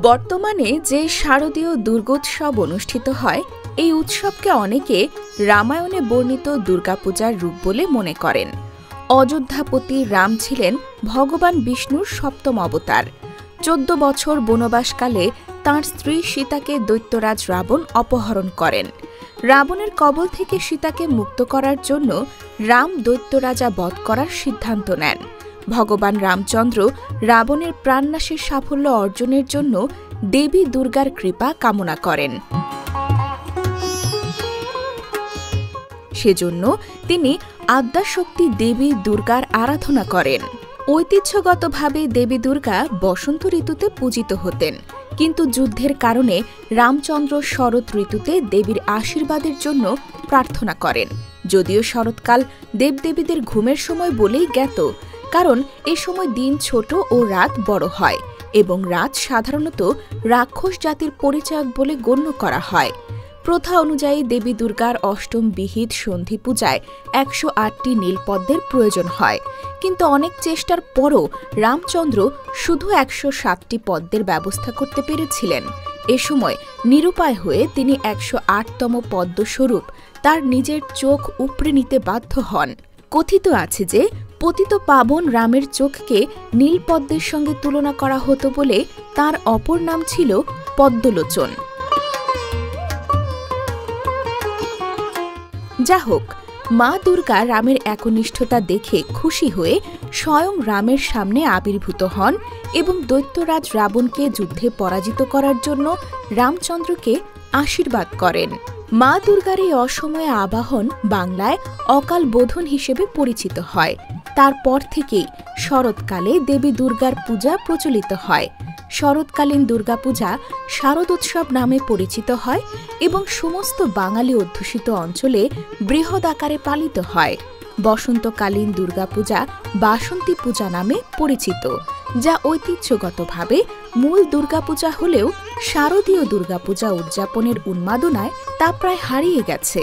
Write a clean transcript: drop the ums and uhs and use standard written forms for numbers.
বর্তমানে যে শারদীয় দুর্গোৎসব অনুষ্ঠিত হয়, এই উৎসবকে অনেকে রামায়ণে বর্ণিত দুর্গাপূজার রূপ বলে মনে করেন। অযোধ্যাপতি রাম ছিলেন ভগবান বিষ্ণুর সপ্তম অবতার। 14 বছর বনবাসকালে তাঁর স্ত্রী সীতাকে দৈত্যরাজ রাবণ অপহরণ করেন। রাবণের কবল থেকে সীতাকে মুক্ত করার জন্য রাম দৈত্যরাজা বধ করার সিদ্ধান্ত নেন। ভগবান রামচন্দ্র রাবণের প্রাণনাশের সাফল্য অর্জনের জন্য দেবী দুর্গার কৃপা কামনা করেন। সেজন্য তিনি আদ্যাশক্তি দেবী দুর্গার আরাধনা করেন। ঐতিহ্যগতভাবে দেবী দুর্গা বসন্ত ঋতুতে পূজিত হতেন, কিন্তু যুদ্ধের কারণে রামচন্দ্র শরৎ ঋতুতে দেবীর আশীর্বাদের জন্য প্রার্থনা করেন। যদিও শরৎকাল দেবদেবীদের ঘুমের সময় বলেই জ্ঞাত, কারণ এ সময় দিন ছোট ও রাত বড় হয় এবং রাত সাধারণত রাক্ষস জাতির পরিচায়ক বলে গণ্য করা হয়। প্রথা অনুযায়ী দেবী দুর্গার অষ্টম বিহিত সন্ধি পূজায় 108টি নীলপদ্মের প্রয়োজন হয়, কিন্তু অনেক চেষ্টার পরও রামচন্দ্র শুধু 107টি পদ্মের ব্যবস্থা করতে পেরেছিলেন। এ সময় নিরুপায় হয়ে তিনি 108তম পদ্মস্বরূপ তার নিজের চোখ উপড়ে নিতে বাধ্য হন। কথিত আছে যে পতিত পাবন রামের চোখকে নীলপদ্মের সঙ্গে তুলনা করা হতো বলে তার অপর নাম ছিল পদ্মলোচন। যা হোক, মা দুর্গা রামের একনিষ্ঠতা দেখে খুশি হয়ে স্বয়ং রামের সামনে আবির্ভূত হন এবং দৈত্যরাজ রাবণকে যুদ্ধে পরাজিত করার জন্য রামচন্দ্রকে আশীর্বাদ করেন। মা দুর্গার এই অসময়ে আবাহন বাংলায় অকাল বোধন হিসেবে পরিচিত হয়। তারপর থেকেই শরৎকালে দেবী দুর্গার পূজা প্রচলিত হয়। শরৎকালীন দুর্গাপূজা শারদোৎসব নামে পরিচিত হয় এবং সমস্ত বাঙালি অধ্যুষিত অঞ্চলে বৃহৎ আকারে পালিত হয়। বসন্তকালীন দুর্গাপূজা বাসন্তী পূজা নামে পরিচিত, যা ঐতিহ্যগতভাবে মূল দুর্গাপূজা হলেও শারদীয় দুর্গাপূজা উদযাপনের উন্মাদনায় তা প্রায় হারিয়ে গেছে।